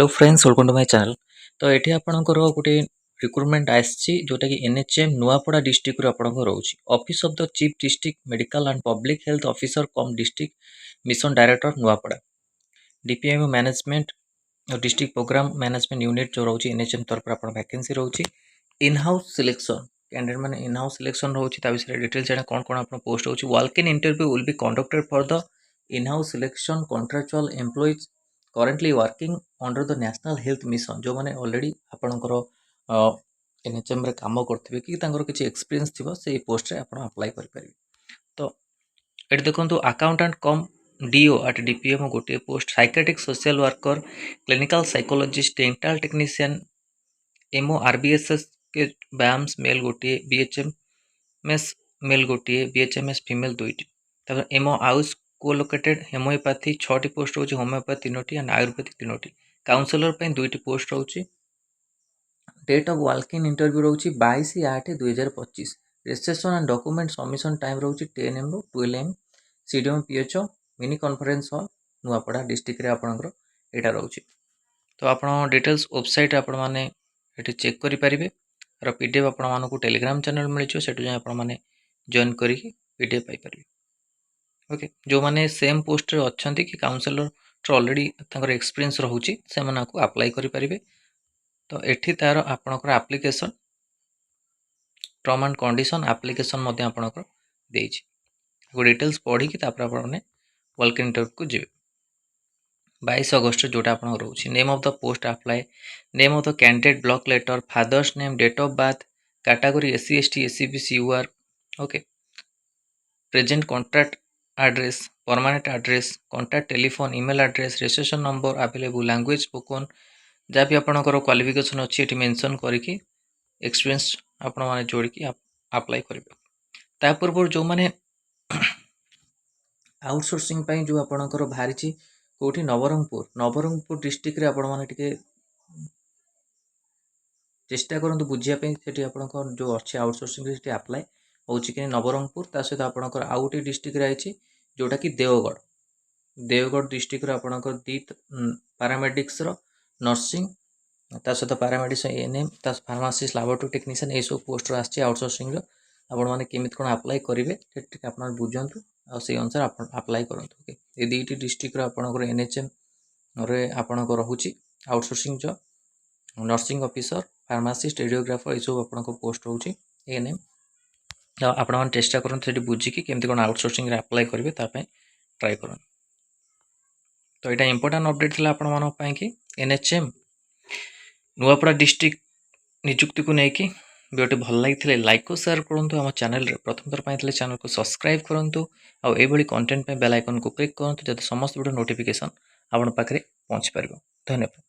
Hello friends welcome to my channel. तो ये आपंकर गोटे रिक्रुटमेंट आसी जोटा कि एनएचएम नुआपड़ा डिस्ट्रिक्ट आपंकर रोचे office of the chief district medical and public health officer come district mission director Nuapada DPM management और डिस्ट्रिक्ट प्रोग्राम मैनेजमेंट यूनिट जो रोचे एनएचएम तरफ आप वैकेंसी रोचे इन हाउस सिलेक्शन कैंडिडेट मैंने इन हाउस सिलेक्शन रोचे विषय डिटेल्स जाना कौन कौन आप पोस्ट रोचे walk in interview will be conducted for the in house selection contractual employees currently working under the national health mission जो मैंने ऑलरेडी आपणकर एनएचएम रे काम करते कि किसी एक्सपीरियंस थी से पोस्ट रे आप अप्लाई करें। तो ये देखो accountant cum DO at DPM गोटे post psychiatric social worker clinical psychologist dental technician MO RBSS के बैम्स मेल गोटे बीएचएमएस मेल गोटे बीएचएमएस फीमेल दुईटी एमओ आउस कोलोकेटेड होमियोपैथी 6टी पोस्ट रोचे होमियोपैथी 3टी एंड आयुर्वेदिक 3टी काउंसलर 2टी पोस्ट रोचे date of walk in interview रोचे 22/8/2025 registration and document submission time रोचे 10 AM ରୁ 12 AM CDM PHO mini conference hall Nuapada district रे आपनकर एटा रोचे। तो आपण डिटेल्स वेबसाइट आपण माने एठी चेक करि परिबे और पीडीएफ आपण मानकु टेलीग्राम चैनल मिलिचो सेटु जाय आपण माने जॉइन करी पीडीएफ पाई परिबे। ओके जो मैंने सेम पोस्ट रे अच्छी कि काउंसलर ऑलरेडी एक्सपीरियंस रोचे से अप्लाई करें। तो एठी तार आपणकर application term and condition application आपणकर डिटेल्स पढ़ी आपने वेलकम इंटरव्यू को जी 22 अगस्त जोटा आप रोचे name of the post apply name of the candidate block letter father's name date of birth category SC ST SCBC UR okay present contract address permanent address contact telephone email address registration number available language spoken जहाँ भी आपंकर qualification अच्छी ये mention करके experience आपण मैंने जोड़ी apply करेंगे। तापूर्व जो मैंने आउटसोर्सिंग जो आपंकर बाहरी कौटी नवरंगपुर डिस्ट्रिक्ट रे आपण मैंने चेष्टा करूँ बुझापी से आपंकर जो अच्छे आउटसोर्सिंग अप्लाई होची कि नवरंगपुर ता सहित आपंकर आउ गोटे डिस्ट्रिक्ट रही जोटा कि देवगढ़ डिस्ट्रिक्ट आपंकर दी पारामेडिक्स नर्सिंग ता सहित पारामेडिक्स एएनएम ता फार्मासिस्ट लैबोरेटरी टेक्नीशियन ये सब पोस्ट आसी आउटसोर्सिंग आपण मैंने केमी कौन अप्लाई करेंगे आप बुझंतु से अनुसार अप्लाई करूँ। ये दुईटी डिस्ट्रिक्ट आपंकर एनएचएम रे आपंकर रोचे outsourcing job nursing officer pharmacist radiographer ये सब आपंकर पोस्ट रोचे एएनएम आपण मैंने चेष्टा करूँ बुझिकी केमती कौन आउटसोर्सिंग अप्लाई करेंगे ट्राए करूँ। तो यहाँ इंपोर्टाट अपडेट थी आपण कि एनएचएम नुआपड़ा डिस्ट्रिक्ट निजुक्ति को लेकिन वीडियो भल लगी लाइक और शेयर करूँ आम चैनल प्रथम थर पाई चैनल को सब्सक्राइब करूँ आउ कंटेंट बेल आइकन को क्लिक करूँ जब समस्त वीडियो नोटिफिकेशन आपण पाखे पहुँची पार। धन्यवाद।